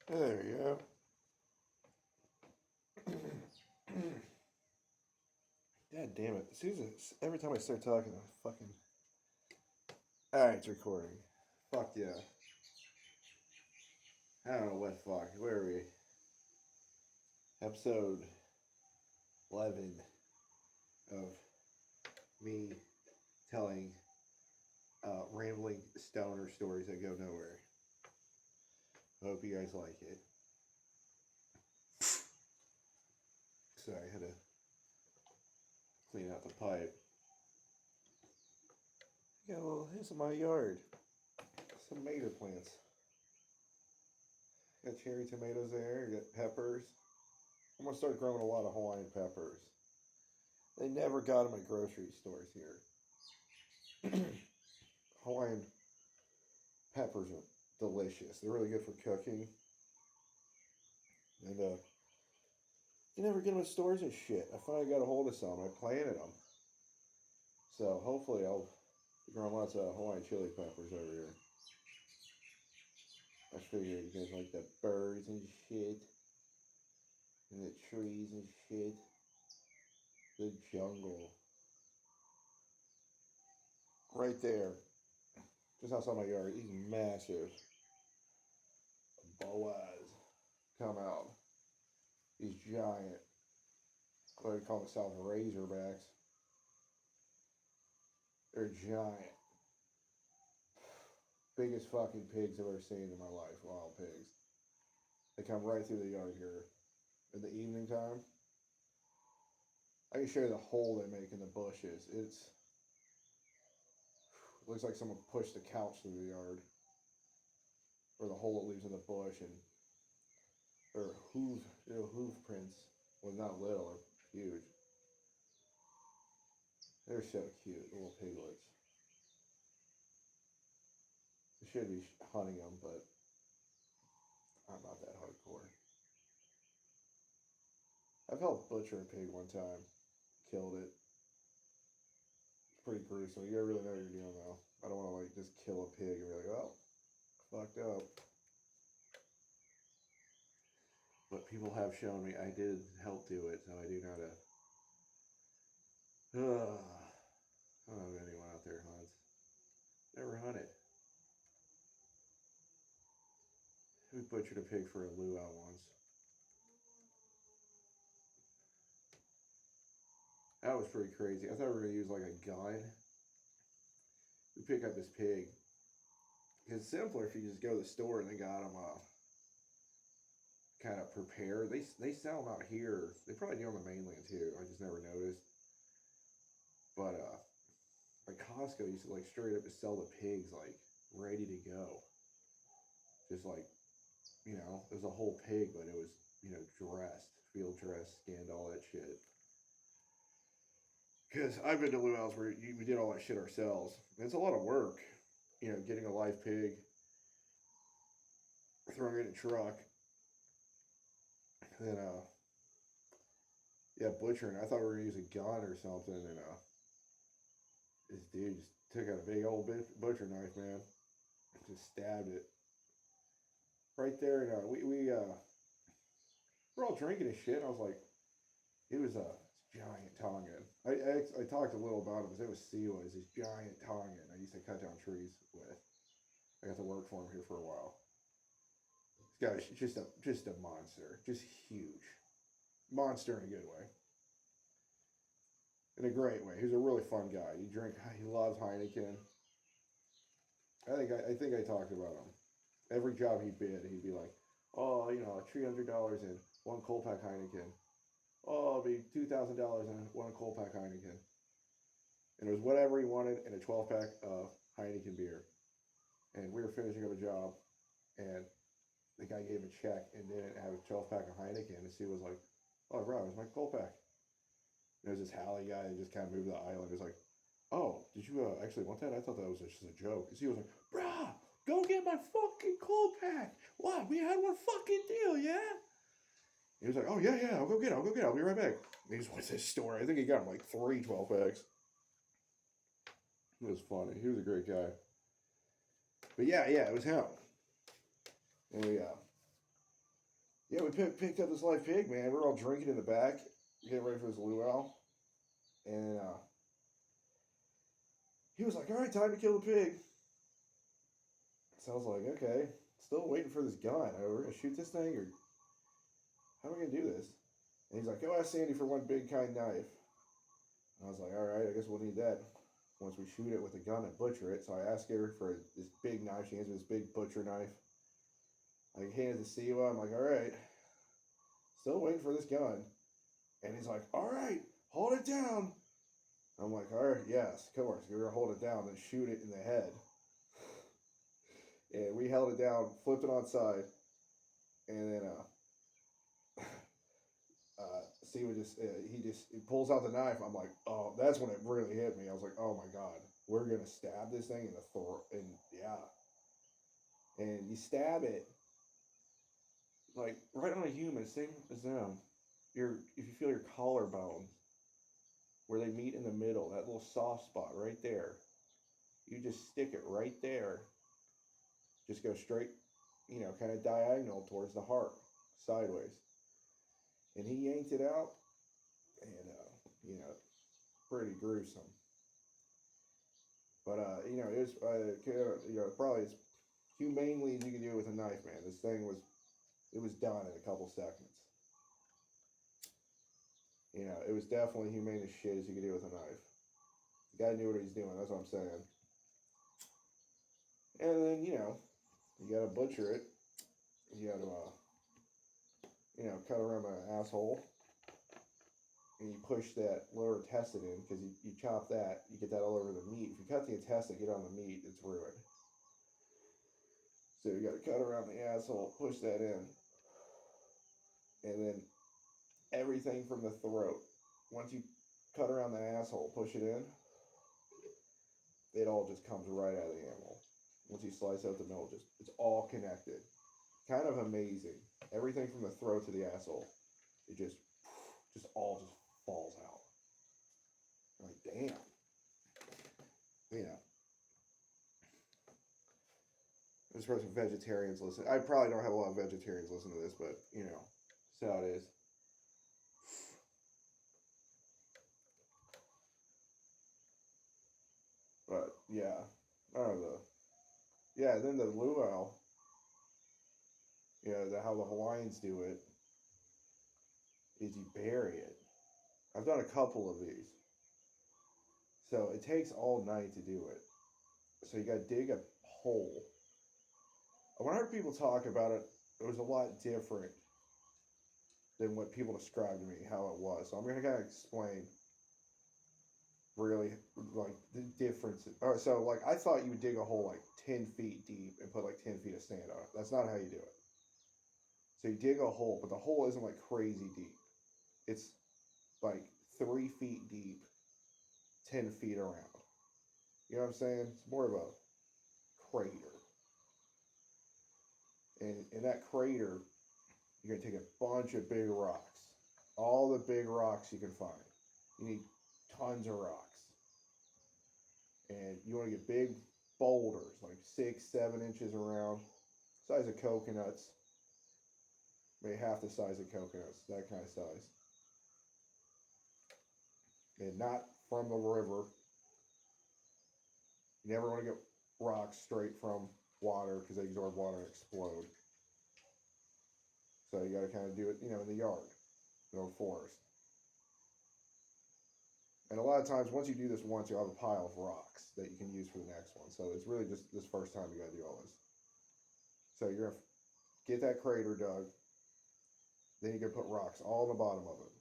There you go. God damn it. Susan, every time I start talking, I fucking. Alright, it's recording. Fuck yeah. I don't know what fuck. Where are we? Episode 11 of me telling rambling stoner stories that go nowhere. I hope you guys like it. Sorry, I had to clean out the pipe. Yeah, well, here's my yard. Some tomato plants. Got cherry tomatoes there, got peppers. I'm gonna start growing a lot of Hawaiian peppers. They never got them at grocery stores here. Hawaiian peppers are delicious. They're really good for cooking. And you never get them at stores and shit. I finally got a hold of some. I planted them. So hopefully I'll be growing lots of Hawaiian chili peppers over here. I figure you guys like the birds and shit. And the trees and shit. The jungle. Right there. Just outside my yard. These massive boas come out. These giant, what they call themselves, razorbacks. They're giant. Biggest fucking pigs I've ever seen in my life. Wild pigs. They come right through the yard here. In the evening time, I can show you the hole they make in the bushes. It looks like someone pushed the couch through the yard. Or the hole it leaves in the bush. And or hoof prints. Well, not little, they're huge. They're so cute, little piglets. I should be hunting them, but I'm not that hardcore. I've helped butcher a pig one time. Killed it. It's pretty gruesome. You gotta really know what you're doing, though. I don't want to, like, just kill a pig and be like, oh, fucked up. But people have shown me I did help do it, so I do know to. I don't know if anyone out there hunts. Never hunted. We butchered a pig for a luau once. That was pretty crazy. I thought we were going to use like a gun. We pick up this pig. It's simpler if you just go to the store and they got them kind of prepared. They sell them out here. They probably do on the mainland too. I just never noticed. But like Costco used to like straight up just sell the pigs like ready to go. Just like, you know, it was a whole pig, but it was, you know, dressed, field dressed, skinned, all that shit. Because I've been to luau's where we did all that shit ourselves. And it's a lot of work, you know, getting a live pig, throwing it in a truck, and then, yeah, butchering. I thought we were going to use a gun or something, and this dude just took out a big old butcher knife, man, and just stabbed it. Right there, and we're all drinking and shit. I was like, it was a giant Tongan. I talked a little about him because it was Siwa. It's this giant Tongan I used to cut down trees with. I got to work for him here for a while. This guy's just a monster. Just huge. Monster in a good way. In a great way. He's a really fun guy. He loves Heineken. I think I talked about him. Every job he bid, he'd be like, oh, you know, $300 in one cold pack Heineken. Oh, it'll be $2,000 in one cold pack Heineken. And it was whatever he wanted in a 12-pack of Heineken beer. And we were finishing up a job, and the guy gave a check and didn't have a 12-pack of Heineken. And he was like, oh, bro, where's my cold pack? And there's this Hallie guy that just kind of moved to the island. He was like, oh, did you actually want that? I thought that was just a joke. Because he was like, brah, go get my fucking cold pack. What? We had one fucking deal, yeah? He was like, oh, yeah, I'll go get it. I'll be right back. And he just went to his store. I think he got him like 3 12-packs. It was funny. He was a great guy. But yeah, it was him. And Yeah, we picked up this live pig, man. We were all drinking in the back, getting ready for this luau, and he was like, "All right, time to kill the pig." So I was like, "Okay." Still waiting for this gun. We're gonna shoot this thing, or how are we gonna do this? And he's like, "Go ask Sandy for one big kind knife." And I was like, "All right, I guess we'll need that once we shoot it with a gun and butcher it." So I asked her for this big knife. She hands me this big butcher knife. I hand it to Siwa. I'm like, "All right." Still waiting for this gun. And he's like, "All right, hold it down." I'm like, "All right, yes, of course. We're going to hold it down and shoot it in the head." And we held it down, flipped it on side. And then Siwa he pulls out the knife. I'm like, oh, that's when it really hit me. I was like, oh my God, we're going to stab this thing in the throat. And yeah. And you stab it like right on a human, same as them. If you feel your collarbone where they meet in the middle, that little soft spot right there, you just stick it right there. Just go straight, kind of diagonal towards the heart, sideways. And he yanked it out, and pretty gruesome. But it was probably as humanely as you can do it with a knife, man. This thing was done in a couple seconds. It was definitely humane as shit as you could do with a knife. The guy knew what he was doing. That's what I'm saying. And then you gotta butcher it. You gotta cut around the asshole, and you push that lower intestine in because you chop that, you get that all over the meat. If you cut the intestine, get on the meat, it's ruined. So you got to cut around the asshole, push that in, and then everything from the throat. Once you cut around the asshole, push it in, it all just comes right out of the animal. Once you slice out the middle, it's all connected. Kind of amazing. Everything from the throat to the asshole, it just all just falls out. Like, damn. As far as vegetarians listen, I probably don't have a lot of vegetarians listen to this, but that's how it is. But yeah, I don't know. Yeah, then the luau, how the Hawaiians do it is you bury it. I've done a couple of these, so it takes all night to do it. So you got to dig a hole. When I heard people talk about it, it was a lot different than what people described to me how it was. So I'm gonna kind of explain really like the difference. All right, so like I thought you would dig a hole like 10 feet deep and put like 10 feet of sand on it. That's not how you do it. So you dig a hole, but the hole isn't like crazy deep. It's like 3 feet deep, 10 feet around. You know what I'm saying? It's more of a crater. And in that crater, you're going to take a bunch of big rocks. All the big rocks you can find. You need tons of rocks. And you want to get big boulders, like 6, 7 inches around, size of coconuts, maybe half the size of coconuts, that kind of size. And not from the river. You never want to get rocks straight from water because they absorb water and explode. So you got to kind of do it, in the yard, forest. And a lot of times, once you do this once, you'll have a pile of rocks that you can use for the next one. So it's really just this first time you got to do all this. So you're going to get that crater dug. Then you can put rocks all in the bottom of it.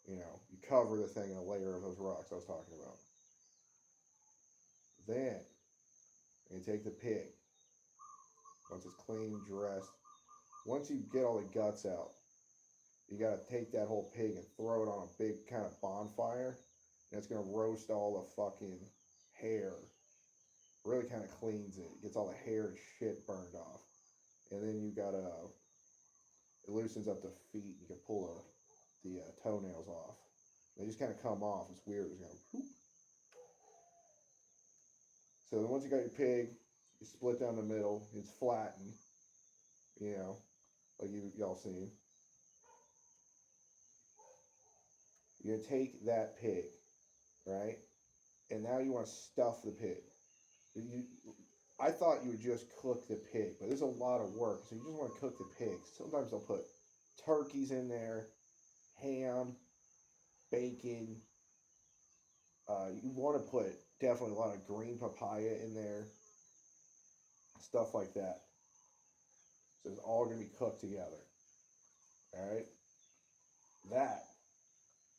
You cover the thing in a layer of those rocks I was talking about. Then you take the pig. Once it's clean, dressed. Once you get all the guts out, you got to take that whole pig and throw it on a big kind of bonfire. And it's going to roast all the fucking hair. Really kind of cleans it. Gets all the hair and shit burned off. And then you got to, it loosens up the feet. You can pull the toenails off. They just kind of come off. It's weird. It's going to poop. So then once you got your pig, you split down the middle. It's flattened. like y'all seen. You're gonna take that pig, right? And now you want to stuff the pig. You, I thought you would just cook the pig, but there's a lot of work, so you just want to cook the pig. Sometimes they'll put turkeys in there, ham, bacon. You want to put definitely a lot of green papaya in there, stuff like that. So it's all going to be cooked together. All right? That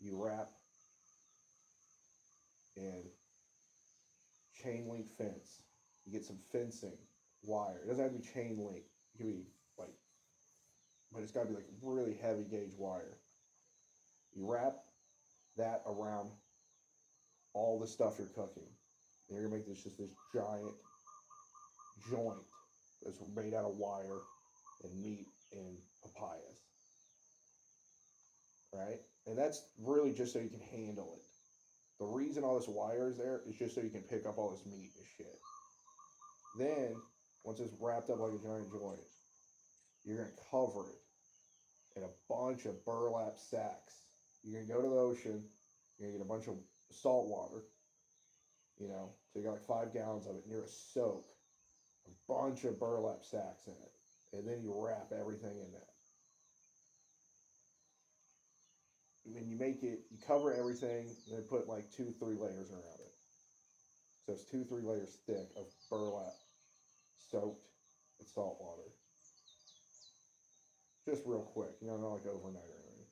you wrap in chain link fence. You get some fencing wire. It doesn't have to be chain link. It can be like, but it's got to be like really heavy gauge wire. You wrap that around all the stuff you're cooking. And you're gonna make this just this giant joint that's made out of wire and meat and papayas. Right? And that's really just so you can handle it. The reason all this wire is there is just so you can pick up all this meat and shit. Then, once it's wrapped up like a giant joint, you're going to cover it in a bunch of burlap sacks. You're going to go to the ocean, you're going to get a bunch of salt water, so you got like 5 gallons of it, and you're going to soak a bunch of burlap sacks in it. And then you wrap everything in that. When you make it, you cover everything, and then put like 2-3 layers around it. So it's 2-3 layers thick of burlap soaked in salt water. Just real quick, not like overnight or anything.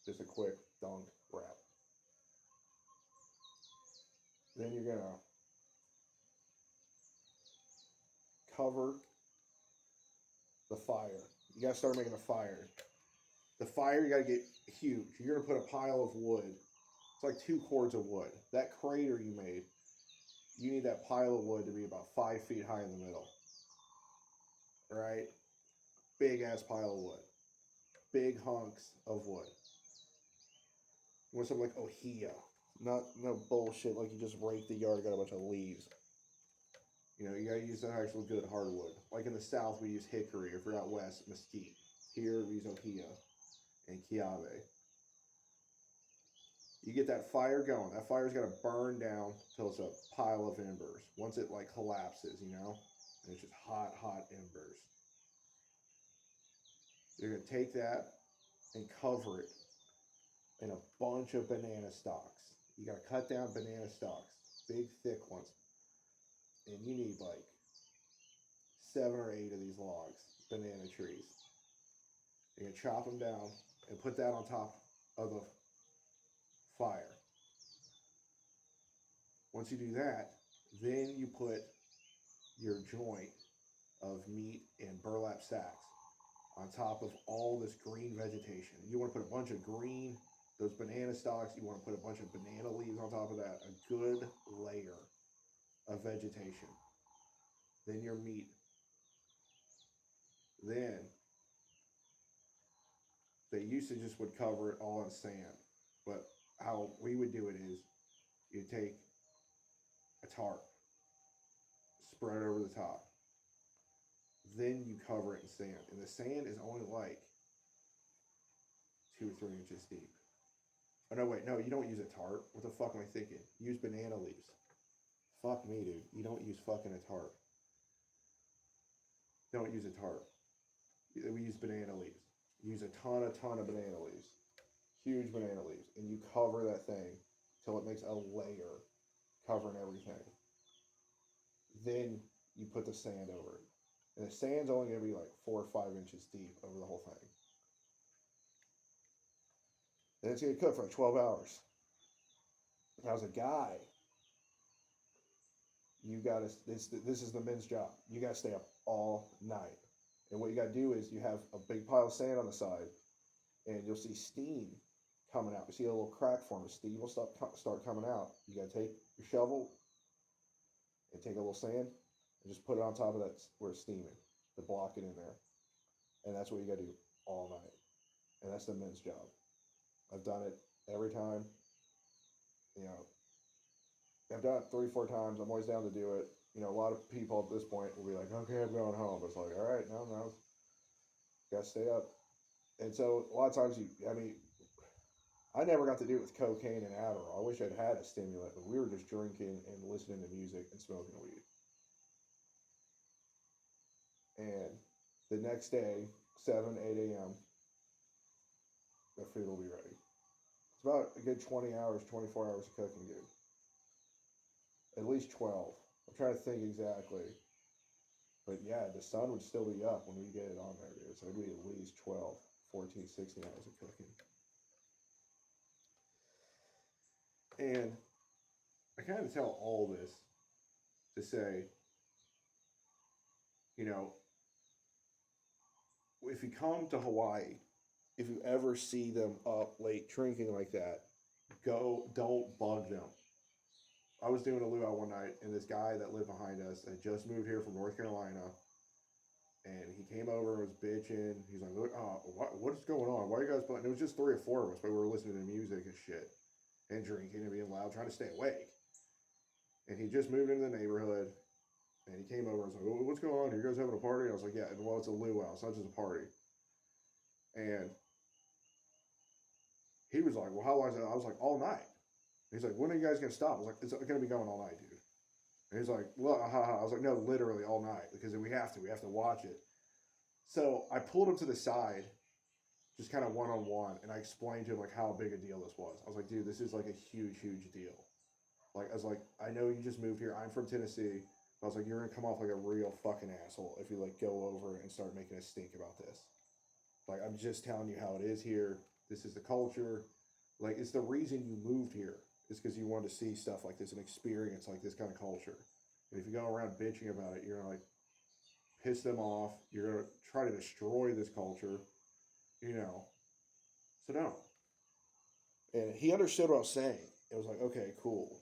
Just a quick dunk wrap. Then you're gonna cover the fire. You gotta start making a fire. The fire, you gotta get huge. You're gonna put a pile of wood. It's like 2 cords of wood. That crater you made, you need that pile of wood to be about 5 feet high in the middle. Right? Big ass pile of wood. Big hunks of wood. You want something like ohia. No bullshit like you just raked the yard, got a bunch of leaves. You gotta use the actual good hardwood. Like in the South, we use hickory. If you're out west, mesquite. Here, we use ohia and kiave. You get that fire going. That fire's got to burn down till it's a pile of embers. Once it like collapses, and it's just hot embers. You're going to take that and cover it in a bunch of banana stalks. You got to cut down banana stalks, big thick ones. And you need like 7 or 8 of these logs, banana trees. You're going to chop them down and put that on top of the fire. Once you do that, then you put your joint of meat in burlap sacks on top of all this green vegetation. You want to put a bunch of green, those banana stalks, you want to put a bunch of banana leaves on top of that, a good layer of vegetation. Then your meat. Then they used to just would cover it all in sand. But how we would do it is you take a tarp, spread it over the top. Then you cover it in sand. And the sand is only like 2 or 3 inches deep. Oh, no, wait. No, you don't use a tarp. What the fuck am I thinking? Use banana leaves. Fuck me, dude. You don't use fucking a tarp. Don't use a tarp. We use banana leaves. Use a ton of banana leaves. Huge banana leaves. And you cover that thing till it makes a layer covering everything. Then you put the sand over it. And the sand's only going to be like 4 or 5 inches deep over the whole thing. And it's going to cook for like 12 hours. Now, as a guy, you got to, this is the men's job. You got to stay up all night. And what you got to do is you have a big pile of sand on the side, and you'll see steam coming out. You see a little crack form. Steam will start coming out. You got to take your shovel and take a little sand and just put it on top of that where it's steaming to block it in there. And that's what you got to do all night. And that's the men's job. I've done it every time. I've done it 3-4 times. I'm always down to do it. A lot of people at this point will be like, okay, I'm going home. But it's like, all right, no. Gotta stay up. And so a lot of times I never got to do it with cocaine and Adderall. I wish I'd had a stimulant, but we were just drinking and listening to music and smoking weed. And the next day, 7, 8 a.m., the food will be ready. It's about a good 20 hours, 24 hours of cooking, dude. At least 12. I'm trying to think exactly. But yeah, the sun would still be up when we get it on there, dude. So it'd be at least 12, 14, 16 hours of cooking. And I kind of tell all this to say, you know, if you come to Hawaii, if you ever see them up late drinking like that, don't bug them. I was doing a luau one night, and this guy that lived behind us had just moved here from North Carolina, and he came over and was bitching. He's like, "Look, what's going on? Why are you guys playing?" It was just 3 or 4 of us, but we were listening to music and shit, and drinking and being loud, trying to stay awake. And he just moved into the neighborhood, and he came over and was like, "What's going on? Are you guys having a party?" And I was like, "Yeah." And well, it's a luau. It's not just a party. And he was like, "Well, how long is it?" I was like, "All night." He's like, "When are you guys gonna stop?" I was like, "It's gonna be going all night, dude." And he's like, "Well, I was like, "No, literally all night because we have to watch it." So I pulled him to the side, just kind of one on one, and I explained to him like how big a deal this was. I was like, "Dude, this is like a huge, huge deal." Like I was like, "I know you just moved here. I'm from Tennessee." I was like, "You're gonna come off like a real fucking asshole if you like go over and start making a stink about this." Like I'm just telling you how it is here. This is the culture. Like it's the reason you moved here. It's because you wanted to see stuff like this and experience like this kind of culture. And if you go around bitching about it, you're gonna like piss them off. You're gonna try to destroy this culture. You know. So no. And he understood what I was saying. It was like, okay, cool.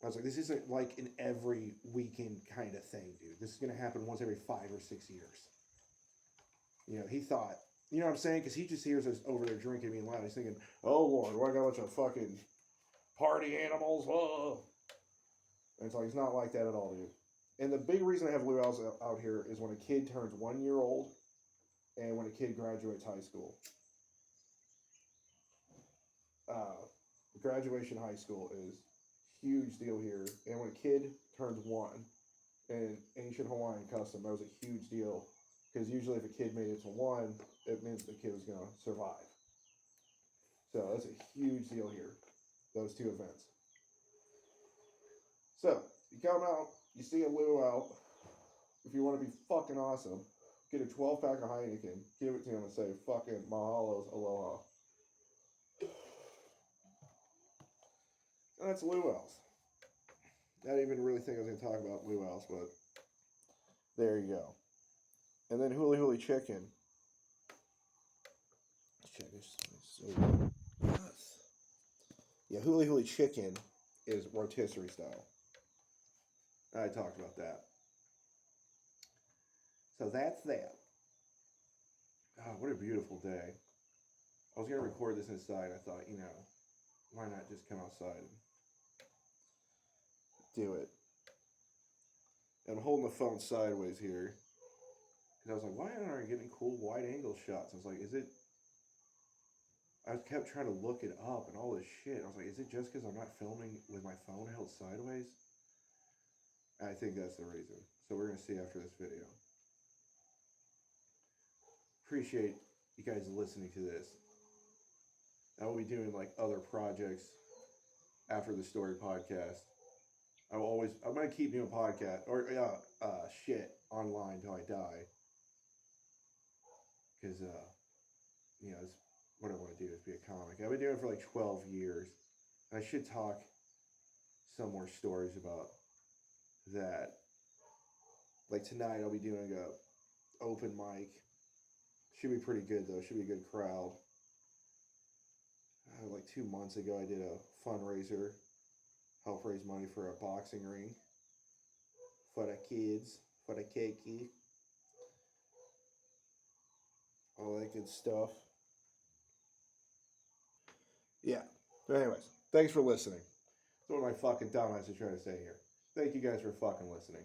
I was like, this isn't like an every weekend kind of thing, dude. This is gonna happen once every 5 or 6 years. You know, he thought, you know what I'm saying? Because he just hears us over there drinking, being loud. He's thinking, oh Lord, why got a bunch of fucking party animals? Oh. And it's like, it's not like that at all, dude. And the big reason I have luau's out here is when a kid turns 1 year old and when a kid graduates high school. Graduation high school is huge deal here. And when a kid turns 1, in ancient Hawaiian custom, that was a huge deal. Because usually if a kid made it to 1, it means the kid was going to survive. So that's a huge deal here, those two events. So you come out, you see a luau. If you want to be fucking awesome, get a 12-pack of Heineken, give it to him and say fucking mahalos, aloha. And that's luau's. I didn't even really think I was going to talk about luau's, but there you go. And then huli huli chicken. Let's check this. Yes. Yeah, huli huli chicken is rotisserie style. I talked about that. So that's that. Oh, what a beautiful day. I was going to record this inside. I thought, you know, why not just come outside and do it? And I'm holding the phone sideways here. Because I was like, why aren't I getting cool wide angle shots? I was like, is it... I kept trying to look it up and all this shit. I was like, is it just because I'm not filming with my phone held sideways? I think that's the reason. So we're going to see after this video. Appreciate you guys listening to this. I will be doing like other projects after the story podcast. I'm going to keep doing podcast or shit online until I die. Because, you know, it's what I want to do is be a comic. I've been doing it for like 12 years. I should talk some more stories about that. Like tonight I'll be doing a open mic. Should be pretty good though. Should be a good crowd. Like 2 months ago I did a fundraiser. Help raise money for a boxing ring. For the kids. For the keiki. All that good stuff. Yeah. But anyways, thanks for listening. That's what my fucking dumbass is trying to say here. Thank you guys for fucking listening.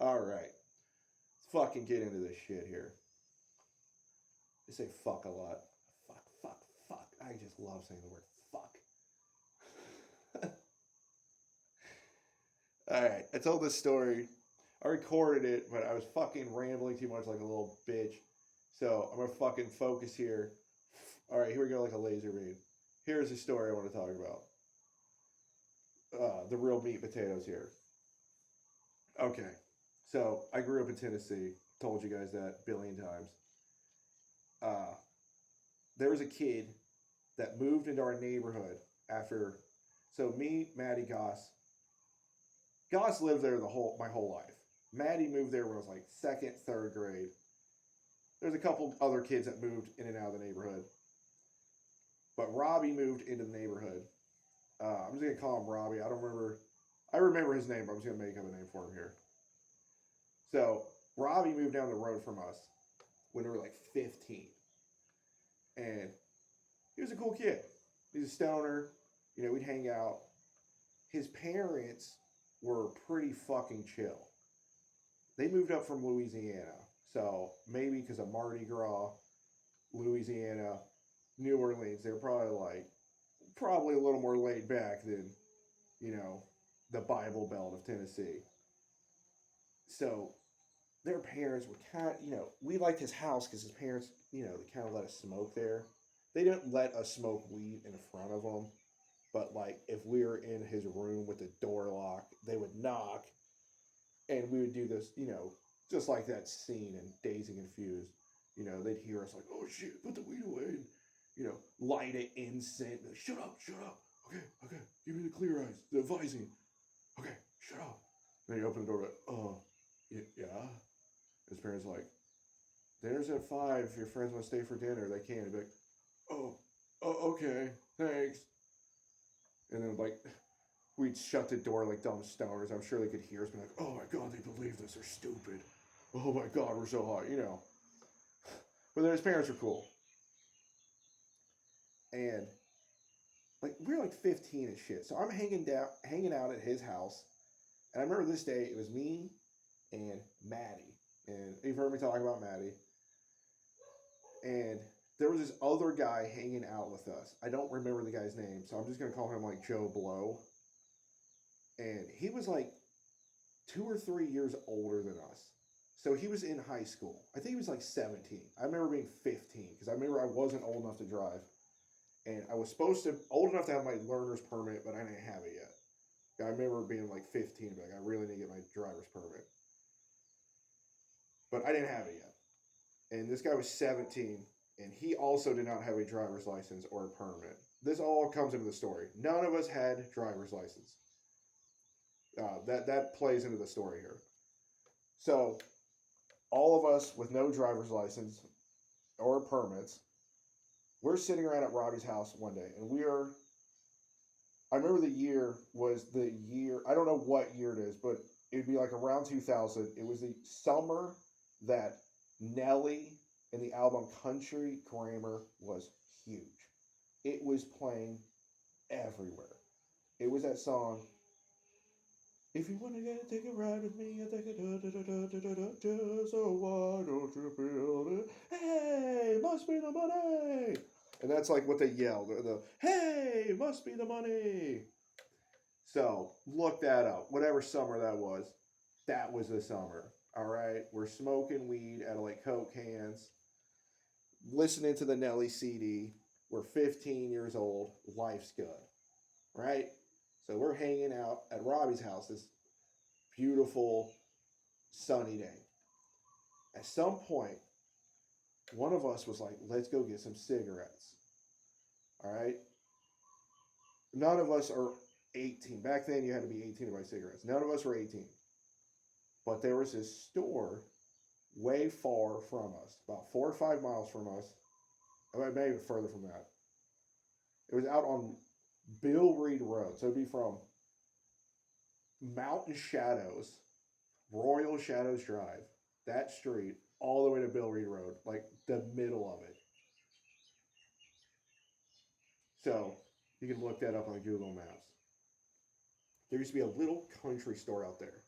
Alright. Let's fucking get into this shit here. They say fuck a lot. Fuck, fuck, fuck. I just love saying the word fuck. All right, I told this story. I recorded it, but I was fucking rambling too much like a little bitch. So I'm gonna fucking focus here. All right, here we go, like a laser beam. Here's the story I want to talk about. The real meat potatoes here. Okay, so I grew up in Tennessee. Told you guys that a billion times. Uh, there was a kid that moved into our neighborhood after. So me, Maddie, Goss lived there my whole life. Maddie moved there when I was like second, third grade. There's a couple other kids that moved in and out of the neighborhood, but Robbie moved into the neighborhood. I'm just gonna call him Robbie. I don't remember. I remember his name, but I'm just gonna make up a name for him here. So Robbie moved down the road from us when we were like 15, and he was a cool kid. He's a stoner. You know, we'd hang out. His parents were pretty fucking chill. They moved up from Louisiana, so maybe because of Mardi Gras, Louisiana, New Orleans, they were probably a little more laid back than, you know, the Bible Belt of Tennessee. So their parents were we liked his house because his parents, they kind of let us smoke there. They didn't let us smoke weed in front of them, but like if we were in his room with the door locked, they would knock, and we would do this, just like that scene in Dazed and Confused. They'd hear us like, "Oh shit, put the weed away," and light it incense. Like, shut up, shut up. Okay, okay, give me the clear eyes, the Visine. Okay, shut up. Then you open the door, like, yeah. His parents are like, "Dinner's at 5. If your friends want to stay for dinner, they can." He'd be like, "Oh, okay, thanks." And then we'd shut the door like dumb stoners. I'm sure they could hear us be like, "Oh my god, they believe this. They're stupid. Oh my god, we're so hot," But then his parents are cool. And we were like 15 and shit. So I'm hanging out at his house. And I remember this day, it was me and Maddie. And you've heard me talk about Maddie. And there was this other guy hanging out with us. I don't remember the guy's name, so I'm just gonna call him like Joe Blow. And he was like 2 or 3 years older than us. So he was in high school. I think he was like 17. I remember being 15 because I remember I wasn't old enough to drive. And I was old enough to have my learner's permit, but I didn't have it yet. I remember being like 15, like, I really need to get my driver's permit. But I didn't have it yet. And this guy was 17, and he also did not have a driver's license or a permit. This all comes into the story. None of us had driver's license. That plays into the story here. So, all of us with no driver's license or permits, we're sitting around at Robbie's house one day, and I remember the year was I don't know what year it is, but it'd be like around 2000. It was the summer that Nelly and the album Country Grammar was huge. It was playing everywhere. It was that song, "If you want to take a ride with me, I take a da-da-da-da-da-da-da, so why don't you build it? Hey, must be the money!" And that's like what they yelled. "Hey, must be the money!" So, look that up. Whatever summer that was the summer. All right? We're smoking weed out of like Coke cans, listening to the Nelly CD. We're 15 years old. Life's good. Right? So we're hanging out at Robbie's house this beautiful sunny day. At some point, one of us was like, "Let's go get some cigarettes." All right? None of us are 18. Back then, you had to be 18 to buy cigarettes. None of us were 18. But there was this store way far from us, about 4 or 5 miles from us. Maybe further from that. It was out on Bill Reed Road. So it'd be from Mountain Shadows, Royal Shadows Drive, that street, all the way to Bill Reed Road, like the middle of it. So you can look that up on Google Maps. There used to be a little country store out there.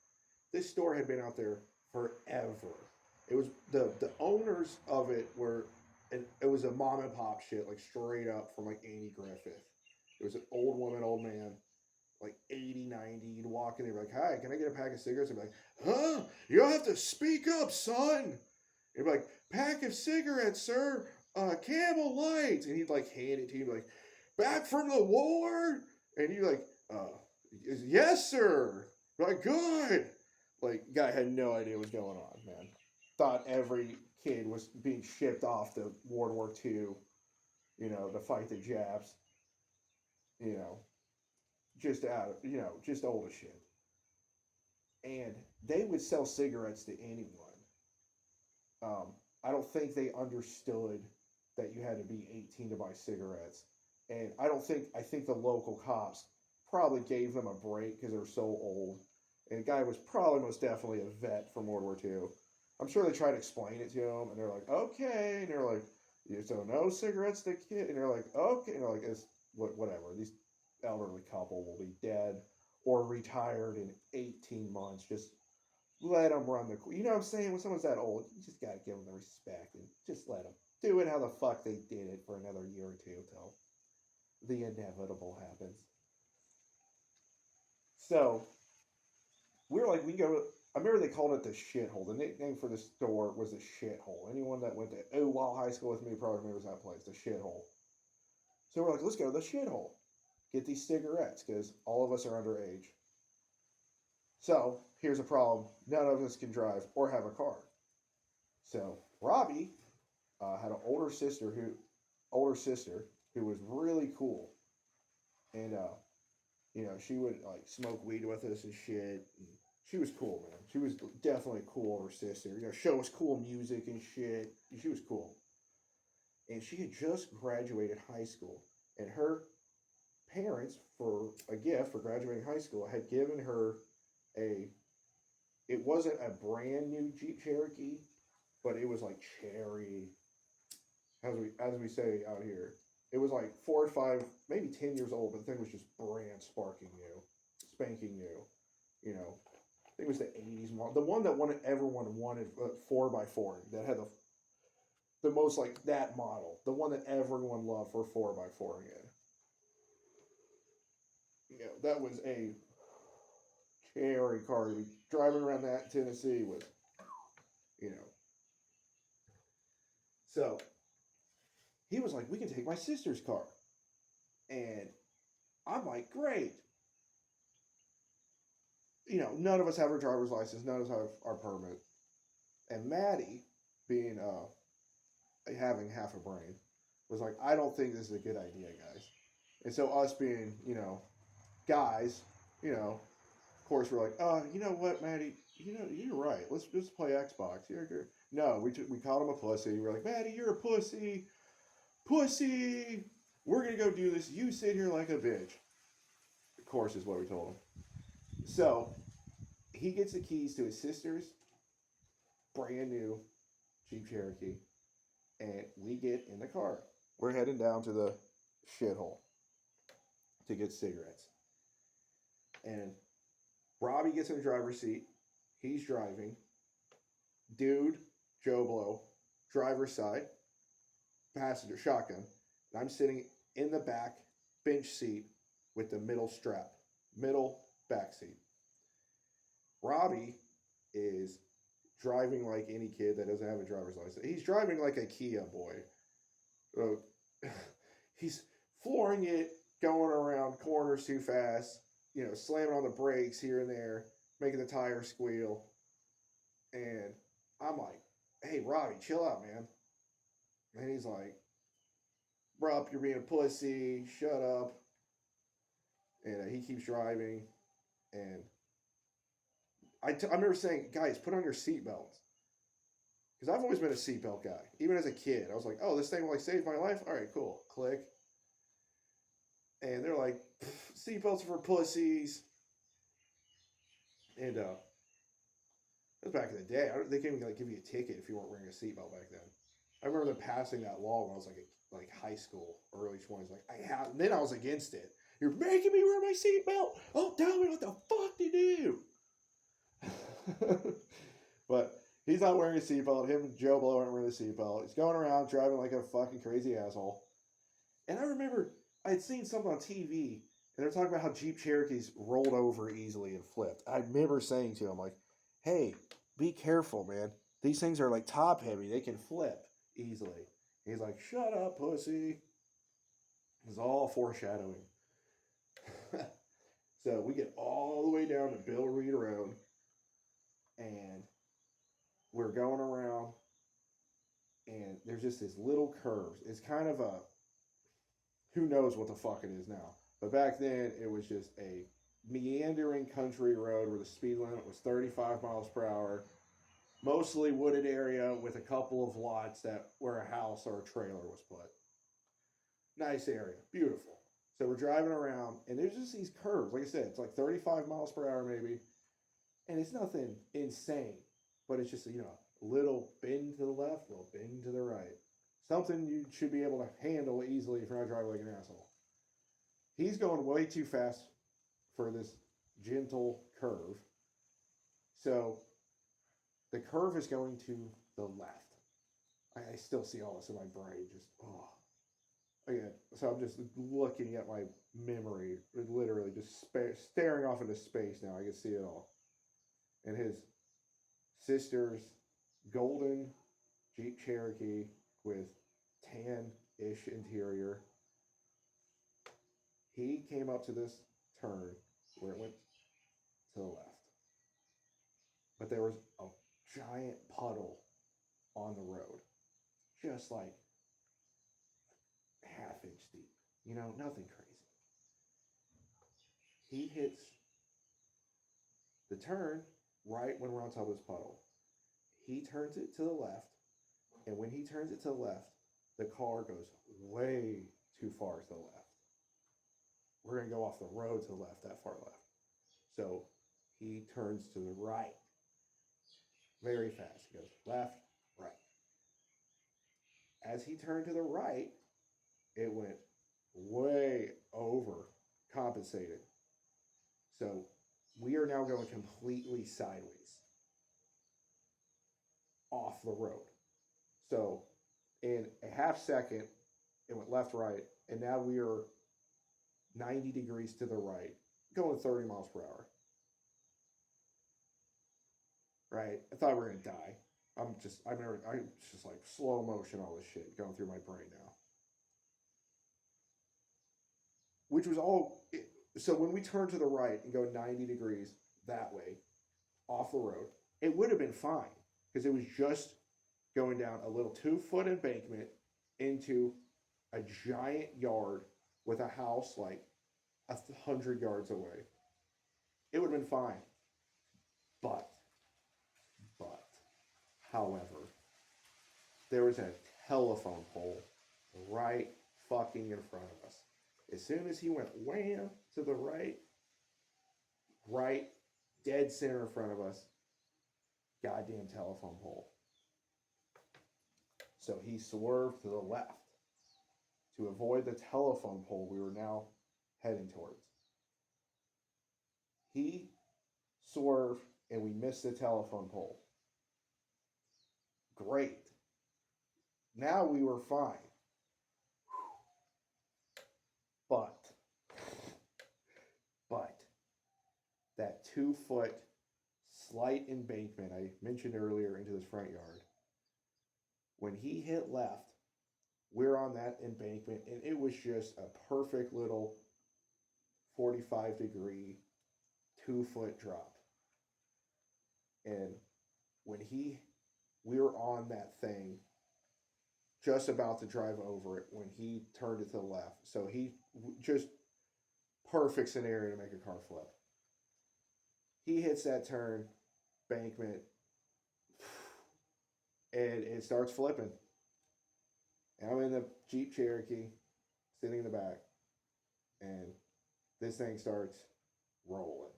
This store had been out there forever. It was the owners of it And it was a mom and pop shit, like straight up from like Andy Griffith. It was an old woman, old man, like 80, 90. You'd walk in, they'd be like, "Hi, can I get a pack of cigarettes?" I'd be like, "Huh? You don't have to speak up, son." He'd be like, "Pack of cigarettes, sir. Camel Lights." And he'd like hand it to you, like, "Back from the war?" And you're like, "Yes, sir." Like, "Good." Like, guy had no idea what was going on, man. Thought every kid was being shipped off to World War II, to fight the Japs, you know, just old as shit. And they would sell cigarettes to anyone. I don't think they understood that you had to be 18 to buy cigarettes. And I think the local cops probably gave them a break because they were so old. And the guy was probably most definitely a vet from World War II. I'm sure they tried to explain it to him, and they're like, "Okay," and they're like, "So no cigarettes to kid," and they're like, "Okay," and they're like, "It's whatever." These elderly couple will be dead or retired in 18 months. Just let them run the. You know what I'm saying? When someone's that old, you just gotta give them the respect and just let them do it how the fuck they did it for another year or two till the inevitable happens. So we're like, we go. I remember they called it the shithole. The nickname for the store was the shithole. Anyone that went to Wall High School with me probably remembers that place, the shithole. So we're like, let's go to the shithole. Get these cigarettes because all of us are underage. So here's a problem: none of us can drive or have a car. So Robbie had an older sister who was really cool, and she would like smoke weed with us and shit. And she was cool, man. She was definitely a cool older sister. Show us cool music and shit. She was cool, and she had just graduated high school, and her parents, for a gift for graduating high school, had given her a. It wasn't a brand new Jeep Cherokee, but it was like cherry, as we say out here. It was like 4 or 5, maybe 10 years old, but the thing was just brand sparking new, spanking new. I think it was the '80s model, the one that everyone wanted, 4x4 that had the most like that model, the one that everyone loved for 4x4 again. That was a cherry car. Driving around that in Tennessee with, you know. So he was like, "We can take my sister's car," and I'm like, "Great." None of us have our driver's license. None of us have our permit. And Maddie, being having half a brain, was like, "I don't think this is a good idea, guys." And so us being, guys, of course we're like, "Oh, you know what, Maddie? You're right. Let's just play Xbox." No, we called him a pussy. We're like, "Maddie, you're a pussy, pussy. We're gonna go do this. You sit here like a bitch." Of course, is what we told him. So he gets the keys to his sister's brand new Jeep Cherokee, and we get in the car. We're heading down to the shithole to get cigarettes. And Robbie gets in the driver's seat. He's driving. Dude, Joe Blow, driver's side, passenger shotgun. And I'm sitting in the back bench seat with the middle back seat. Robbie is driving like any kid that doesn't have a driver's license. He's driving like a Kia boy. He's flooring it, going around corners too fast, slamming on the brakes here and there, making the tires squeal. And I'm like, "Hey, Robbie, chill out, man." And he's like, "Bruh, you're being a pussy. Shut up." And he keeps driving. And I remember saying, "Guys, put on your seatbelts." Because I've always been a seatbelt guy. Even as a kid, I was like, "Oh, this thing will like save my life? All right, cool." Click. And they're like, "Seatbelts are for pussies." And that was back in the day. They couldn't even give you a ticket if you weren't wearing a seatbelt back then. I remember them passing that law when I was like high school, early 20s. Like and then I was against it. "You're making me wear my seatbelt. Oh, tell me what the fuck to do." But He's not wearing a seatbelt. Him and Joe Blow aren't wearing a seatbelt. He's going around driving like a fucking crazy asshole. And I remember I had seen something on TV, and they're talking about how Jeep Cherokees rolled over easily and flipped. I remember saying to him, like, hey, be careful, man. These things are like top heavy. They can flip easily. He's like, shut up, pussy. It's all foreshadowing. So we get all the way down to Bill Reed Road, and we're going around, and there's just this little curve. It's kind of a, who knows what the fuck it is now. But back then, it was just a meandering country road where the speed limit was 35 miles per hour. Mostly wooded area with a couple of lots that where a house or a trailer was put. Nice area, beautiful. So we're driving around, and there's just these curves. Like I said, it's like 35 miles per hour maybe, and it's nothing insane, but it's just, a little bend to the left, a little bend to the right. Something you should be able to handle easily if you're not driving like an asshole. He's going way too fast for this gentle curve. So the curve is going to the left. I still see all this in my brain. Just, oh. Again, so I'm just looking at my memory, literally just staring off into space now. I can see it all. And his sister's golden Jeep Cherokee with tan-ish interior. He came up to this turn where it went to the left. But there was a giant puddle on the road. Just like half-inch deep. Nothing crazy. He hits the turn right when we're on top of this puddle. He turns it to the left, and when he turns it to the left, the car goes way too far to the left. We're going to go off the road to the left, that far left. So he turns to the right very fast. He goes left, right. As he turned to the right, it went way over compensated. So we are now going completely sideways off the road. So in a half second, it went left, right, and now we are 90 degrees to the right, going 30 miles per hour. Right? I thought we were going to die. I just like slow motion, all this shit going through my brain now. Which was all, so when we turn to the right and go 90 degrees that way, off the road, it would have been fine because it was just going down a little 2-foot embankment into a giant yard with a house like 100 yards away. It would have been fine. But, however, there was a telephone pole right fucking in front of us. As soon as he went wham to the right, dead center in front of us, goddamn telephone pole. So he swerved to the left to avoid the telephone pole we were now heading towards. He swerved and we missed the telephone pole. Great. Now we were fine. But that 2-foot slight embankment I mentioned earlier into this front yard, when he hit left, we're on that embankment, and it was just a perfect little 45-degree 2-foot drop. And when we were on that thing, just about to drive over it when he turned it to the left. So he just perfect scenario to make a car flip. He hits that turn, embankment, and it starts flipping. And I'm in the Jeep Cherokee, sitting in the back, and this thing starts rolling.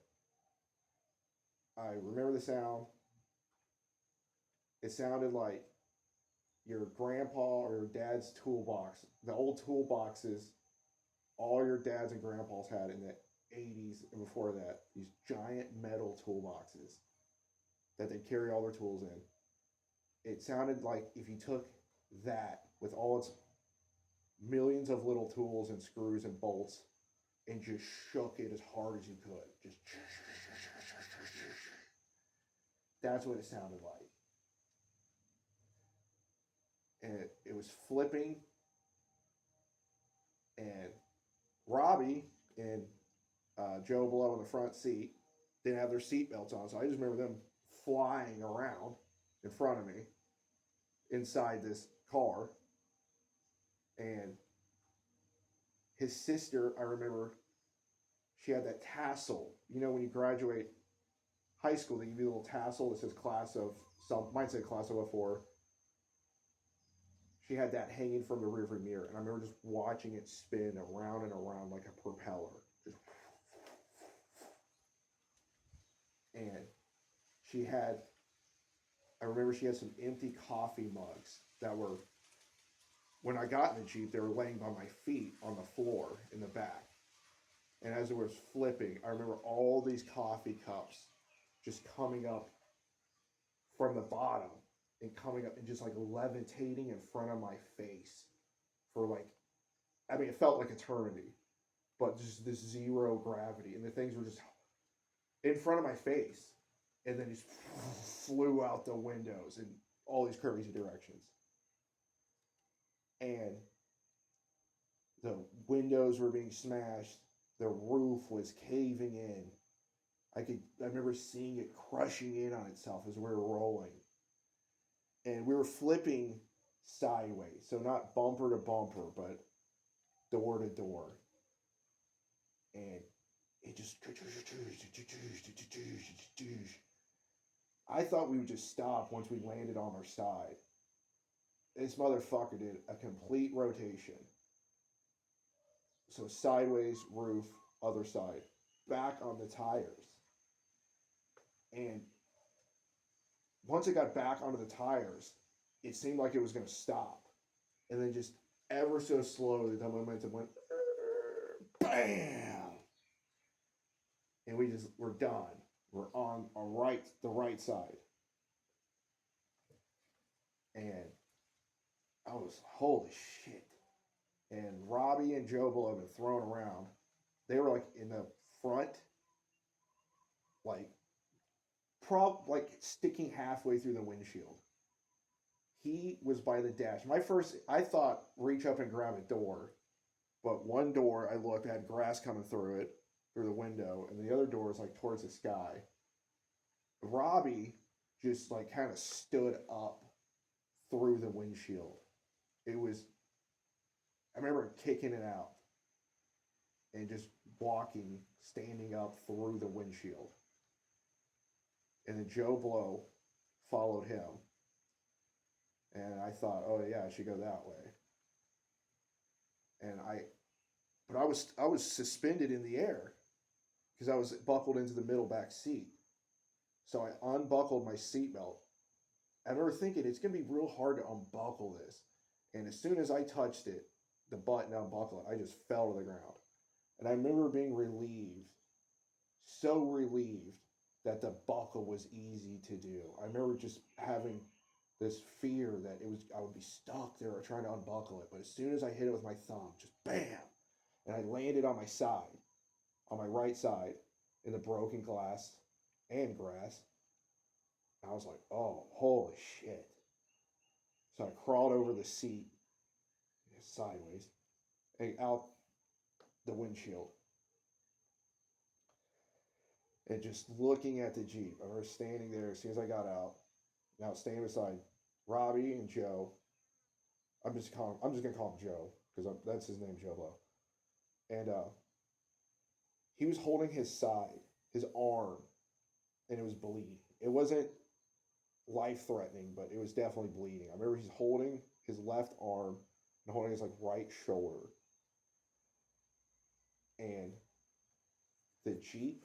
I remember the sound. It sounded like your grandpa or your dad's toolbox, the old toolboxes all your dads and grandpas had in the 80s and before that, these giant metal toolboxes that they'd carry all their tools in. It sounded like if you took that with all its millions of little tools and screws and bolts and just shook it as hard as you could. Just that's what it sounded like. And it was flipping, and Robbie and Joe below in the front seat didn't have their seatbelts on, so I just remember them flying around in front of me inside this car. And his sister, I remember, she had that tassel. You know, when you graduate high school, they give you a little tassel that says class of some, might say class of 04. She had that hanging from the rearview mirror, and I remember just watching it spin around and around like a propeller. Just, and she had, I remember she had some empty coffee mugs that were, when I got in the Jeep, they were laying by my feet on the floor in the back. And as it was flipping, I remember all these coffee cups just coming up from the bottom and coming up and just like levitating in front of my face for like, I mean, it felt like eternity, but just this zero gravity. And the things were just in front of my face and then just flew out the windows in all these crazy directions. And the windows were being smashed. The roof was caving in. I remember seeing it crushing in on itself as we were rolling. And we were flipping sideways, so not bumper to bumper, but door to door. And it just, I thought we would just stop once we landed on our side. This motherfucker did a complete rotation. So sideways, roof, other side, back on the tires. And once it got back onto the tires, it seemed like it was going to stop. And then just ever so slowly, the momentum went, bam! And we're done. We're on the right side. And I was, holy shit. And Robbie and Joe below had been thrown around. They were like in the front, like sticking halfway through the windshield. He was by the dash. I thought reach up and grab a door, but one door I looked had grass coming through it, through the window, and the other door was like towards the sky. Robbie just like kind of stood up through the windshield. It was, I remember kicking it out and just walking, standing up through the windshield. And then Joe Blow followed him. And I thought, oh yeah, I should go that way. But I was suspended in the air because I was buckled into the middle back seat. So I unbuckled my seatbelt. I remember thinking it's going to be real hard to unbuckle this. And as soon as I touched it, the button to unbuckle it, I just fell to the ground. And I remember being relieved, so relieved that the buckle was easy to do. I remember just having this fear that I would be stuck there trying to unbuckle it. But as soon as I hit it with my thumb, just bam, and I landed on my side, on my right side, in the broken glass and grass. I was like, oh, holy shit. So I crawled over the seat, sideways, and out the windshield. And just looking at the Jeep. I was standing there as soon as I got out. Now standing beside Robbie and Joe. I'm just gonna call him Joe because that's his name, Joe Blow. And he was holding his side, his arm, and it was bleeding. It wasn't life-threatening, but it was definitely bleeding. I remember he's holding his left arm and holding his like right shoulder. And the Jeep,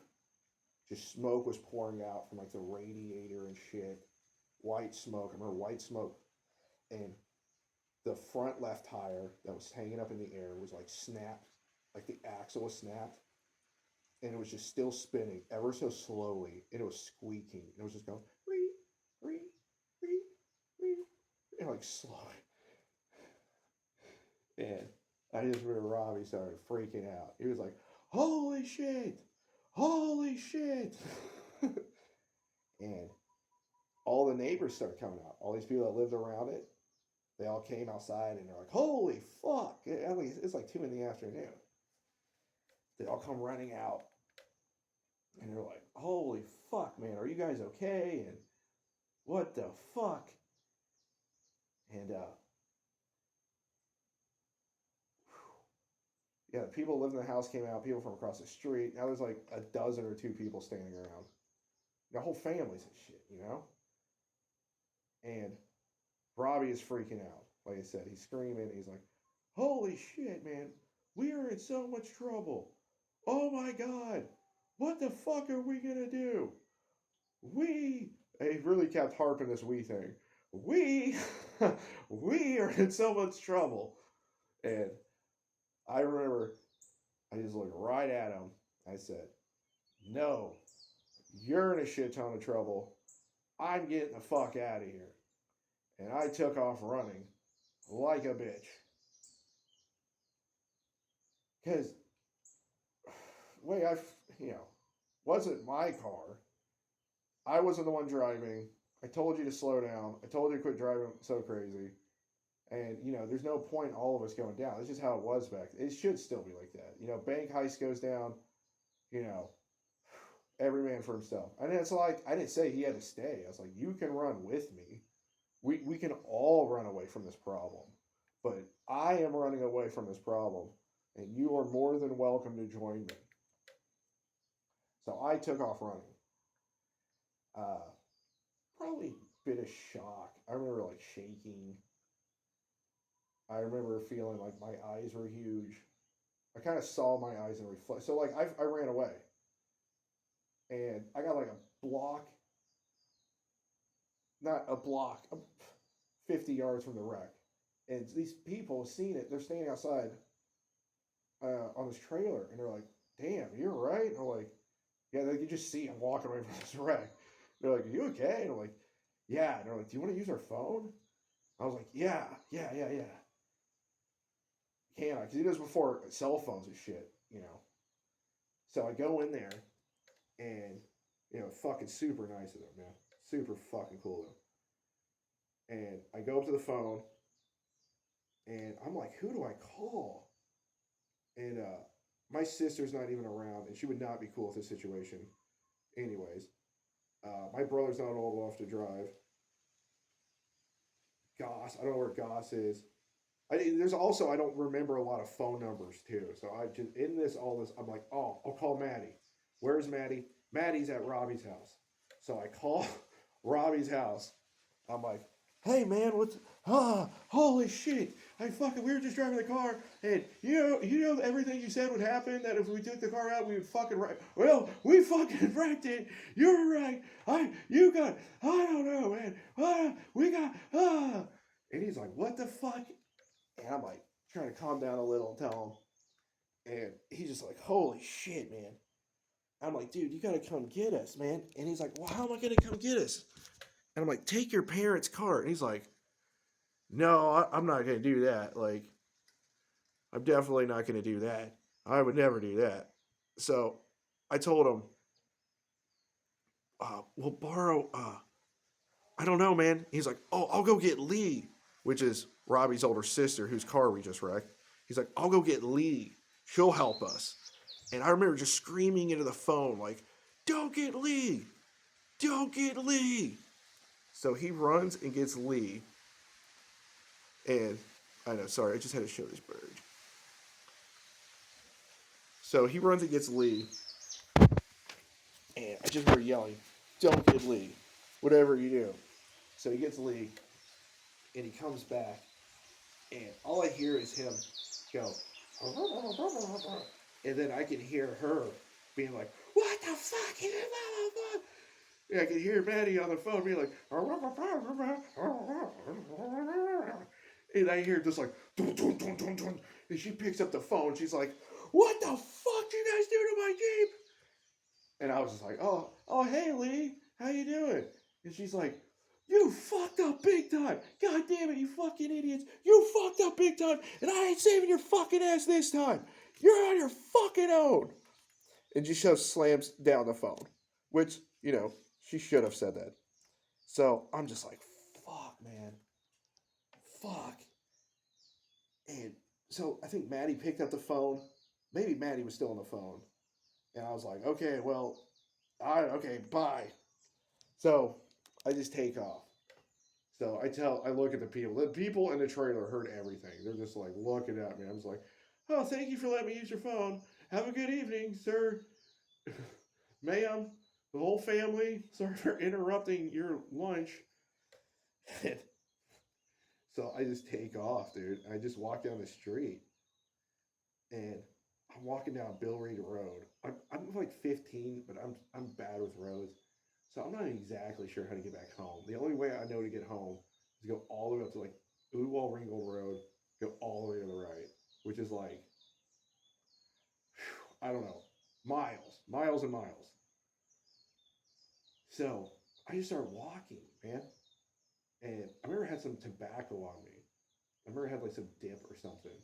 just smoke was pouring out from like the radiator and shit. White smoke. I remember white smoke. And the front left tire that was hanging up in the air was like snapped. Like the axle was snapped. And it was just still spinning ever so slowly. And it was squeaking. And it was just going, ree, ree, ree, ree. like slow. And I just remember Robbie started freaking out. He was like, holy shit! Holy shit! And all the neighbors started coming out. All these people that lived around it, they all came outside and they're like, holy fuck! It's like 2 in the afternoon. They all come running out. And they're like, holy fuck, man, are you guys okay? And what the fuck? And, yeah, the people who lived in the house came out, people from across the street. Now there's like a dozen or 2 people standing around. The whole family's and shit, you know? And Robbie is freaking out. Like I said, he's screaming. He's like, holy shit, man, we are in so much trouble. Oh my God, what the fuck are we gonna do? He really kept harping this we thing. We are in so much trouble. And I remember I just looked right at him. I said, no, you're in a shit ton of trouble. I'm getting the fuck out of here. And I took off running like a bitch. Because, wasn't my car. I wasn't the one driving. I told you to slow down. I told you to quit driving so crazy. And, there's no point in all of us going down. It's just how it was back then. It should still be like that. Bank heist goes down, every man for himself. And it's like, I didn't say he had to stay. I was like, you can run with me. We can all run away from this problem. But I am running away from this problem. And you are more than welcome to join me. So I took off running. Probably a bit of shock. I remember like shaking. I remember feeling like my eyes were huge. I kind of saw my eyes in reflect. So like I ran away. And I got like a block. Not a block. 50 yards from the wreck. And these people seen it. They're standing outside on this trailer. And they're like, damn, you're right? And I'm like, yeah, they could just see I'm walking away from this wreck. They're like, are you okay? And I'm like, yeah. And they're like, do you want to use our phone? I was like, yeah. Can I? Because it was before cell phones and shit, So I go in there, and, fucking super nice of them, man. Super fucking cool of them. And I go up to the phone, and I'm like, who do I call? And my sister's not even around, and she would not be cool with this situation. Anyways, my brother's not old enough to drive. Goss, I don't know where Goss is. There's also, I don't remember a lot of phone numbers too. So I just, I'm like, oh, I'll call Maddie. Where's Maddie? Maddie's at Robbie's house. So I call Robbie's house. I'm like, hey man, holy shit. We were just driving the car, and you know everything you said would happen, that if we took the car out, we would fucking wreck. Well, we fucking wrecked it. You're right. I don't know, man. And he's like, what the fuck? And I'm like, trying to calm down a little and tell him. And he's just like, holy shit, man. I'm like, dude, you gotta come get us, man. And he's like, well, how am I gonna come get us? And I'm like, take your parents' car. And he's like, no, I'm not going to do that. Like, I'm definitely not going to do that. I would never do that. So I told him, we'll borrow, I don't know, man. He's like, oh, I'll go get Lee, which is Robbie's older sister whose car we just wrecked. He's like, I'll go get Lee. She'll help us. And I remember just screaming into the phone, like, don't get Lee. Don't get Lee. So he runs and gets Lee. And I know, sorry, I just had to show this bird. So he runs and gets Lee. And I just heard yelling, don't get Lee. Whatever you do. So he gets Lee. And he comes back. And all I hear is him go. And then I can hear her being like, what the fuck? And I can hear Maddie on the phone being like, and I hear just like, dun, dun, dun, dun, dun. And she picks up the phone. She's like, what the fuck did you guys do to my Jeep? And I was just like, oh, hey, Lee, how you doing? And she's like, You fucked up big time. God damn it, you fucking idiots. You fucked up big time, and I ain't saving your fucking ass this time. You're on your fucking own. And she just slams down the phone, which, she should have said that. So I'm just like, fuck, man. Fuck. And so I think Maddie picked up the phone. Maybe Maddie was still on the phone. And I was like, okay, well, okay, bye. So I just take off. So I look at the people. The people in the trailer heard everything. They're just like looking at me. I was like, oh, thank you for letting me use your phone. Have a good evening, sir. Ma'am, the whole family. Sorry for interrupting your lunch. So I just take off, dude. I just walk down the street. And I'm walking down Bill Reed Road. I'm like 15, but I'm bad with roads. So I'm not exactly sure how to get back home. The only way I know to get home is to go all the way up to like Oodwall Ringgold Road, go all the way to the right, which is like, I don't know, miles and miles. So I just started walking, man. And I remember I had some tobacco on me. I remember I had like some dip or something.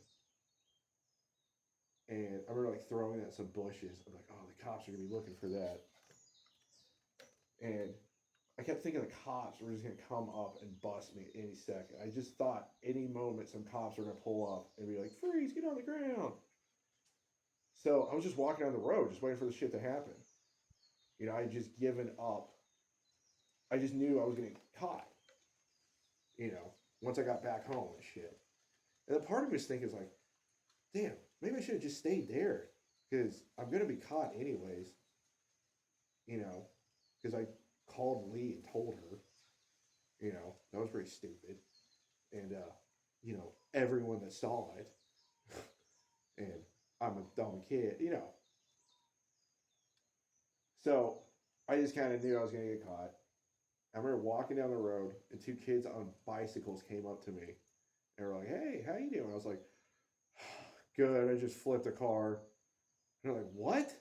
And I remember like throwing at some bushes. I'm like, oh, the cops are gonna be looking for that. And I kept thinking the cops were just gonna come up and bust me any second. I just thought any moment some cops were gonna pull up and be like, freeze, get on the ground. So I was just walking down the road, just waiting for the shit to happen. I had just given up. I just knew I was gonna get caught. Once I got back home and shit. And the part of me was thinking, like, damn, maybe I should have just stayed there because I'm gonna be caught anyways. Because I called Lee and told her. That was pretty stupid. And everyone that saw it, and I'm a dumb kid. So I just kind of knew I was gonna get caught. I remember walking down the road, and two kids on bicycles came up to me, and were like, "Hey, how you doing?" I was like, "Good. I just flipped a car." And they're like, "What?"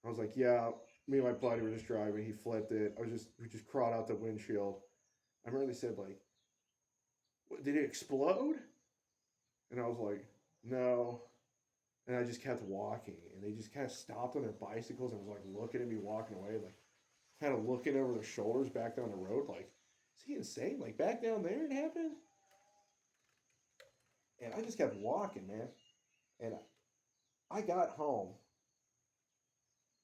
I was like, "Yeah, me and my buddy were just driving. He flipped it. We just crawled out the windshield." I remember they said like, what, "Did it explode?" And I was like, "No." And I just kept walking, and they just kind of stopped on their bicycles and was like looking at me walking away, like kind of looking over their shoulders back down the road, like, is he insane? Like back down there it happened? And I just kept walking, man. And I got home.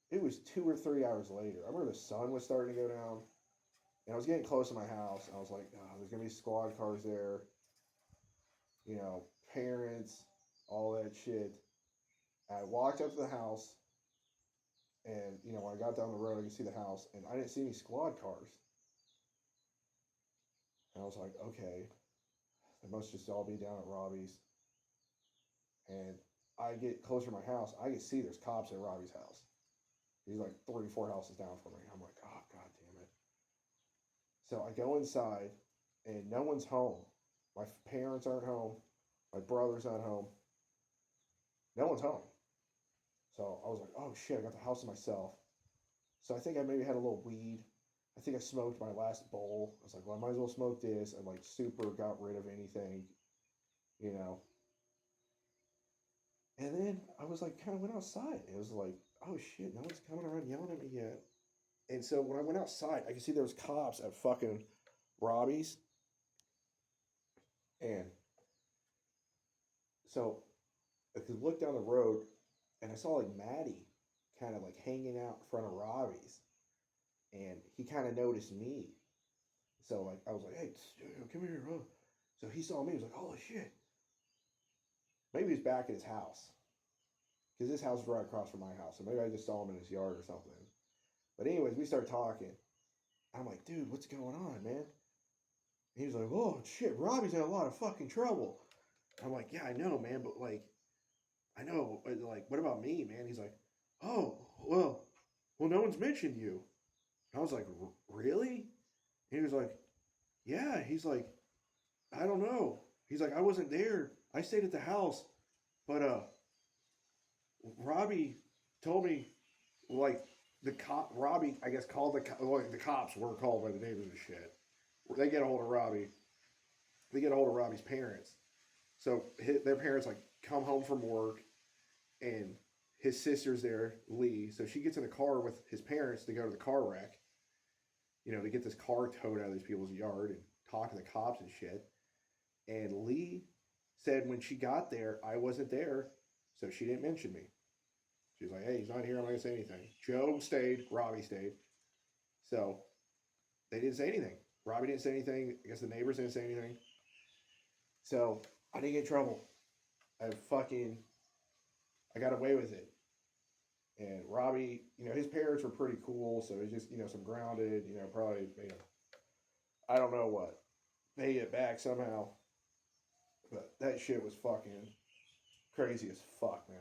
It was 2 or 3 hours later. I remember the sun was starting to go down, and I was getting close to my house. I was like, oh, there's gonna be squad cars there, parents, all that shit. I walked up to the house, and when I got down the road, I could see the house, and I didn't see any squad cars. And I was like, okay, they must just all be down at Robbie's. And I get closer to my house, I can see there's cops at Robbie's house. He's like 3 or 4 houses down from me. I'm like, oh, god damn it. So I go inside, and no one's home. My parents aren't home. My brother's not home. No one's home. So I was like, oh shit, I got the house to myself. So I think I maybe had a little weed. I think I smoked my last bowl. I was like, well, I might as well smoke this. And like super got rid of anything, you know. And then I was like, kind of went outside. It was like, oh shit, no one's coming around yelling at me yet. And so when I went outside, I could see there was cops at fucking Robbie's. And so I could look down the road, and I saw like Maddie kind of like hanging out in front of Robbie's. And he kind of noticed me. So like I was like, hey, come here, bro. So he saw me. He was like, holy shit. Maybe he's back at his house. Because his house is right across from my house. So maybe I just saw him in his yard or something. But anyways, we started talking. I'm like, dude, what's going on, man? And he was like, oh, shit, Robbie's in a lot of fucking trouble. I'm like, yeah, I know, man. But like, I know. But like, what about me, man? He's like, oh, well, no one's mentioned you. And I was like, really? And he was like, yeah. He's like, I don't know. He's like, I wasn't there. I stayed at the house. But Robbie told me, like, Robbie, I guess, called the cops were called by the neighbors and shit. they get a hold of Robbie. They get a hold of Robbie's parents. So their parents like come home from work, and his sister's there, Lee. So she gets in the car with his parents to go to the car wreck. To get this car towed out of these people's yard and talk to the cops and shit. And Lee said when she got there, I wasn't there, so she didn't mention me. She was like, hey, he's not here, I'm not going to say anything. Joe stayed, Robbie stayed. So they didn't say anything. Robbie didn't say anything. I guess the neighbors didn't say anything. So I didn't get in trouble. I got away with it. And Robbie, his parents were pretty cool, so it's just, some grounded, probably, I don't know what. Made it back somehow. But that shit was fucking crazy as fuck, man.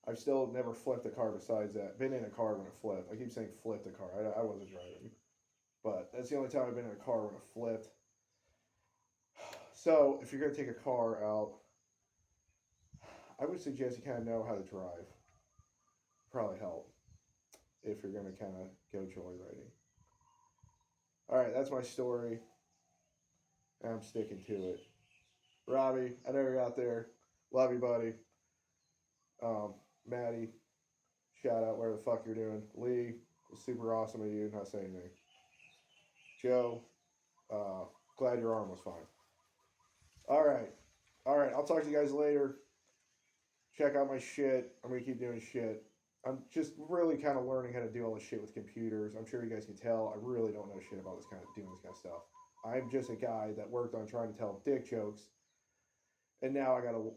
I've still never flipped a car besides that. Been in a car when it flipped. I keep saying flipped a car. I wasn't driving. But that's the only time I've been in a car when it flipped. So, if you're going to take a car out, I would suggest you kind of know how to drive. Probably help if you're going to kind of go joyriding. Alright, that's my story. And I'm sticking to it. Robbie, I know you're out there. Love you, buddy. Maddie, shout out where the fuck you're doing. Lee, was super awesome of you, not saying anything. Joe, glad your arm was fine. Alright, I'll talk to you guys later. Check out my shit. I'm going to keep doing shit. I'm just really kind of learning how to do all this shit with computers. I'm sure you guys can tell I really don't know shit about doing this kind of stuff. I'm just a guy that worked on trying to tell dick jokes. And now I got to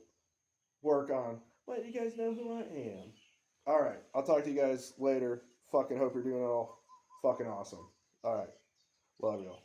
work on letting you guys know who I am. Alright, I'll talk to you guys later. Fucking hope you're doing it all fucking awesome. Alright, love y'all.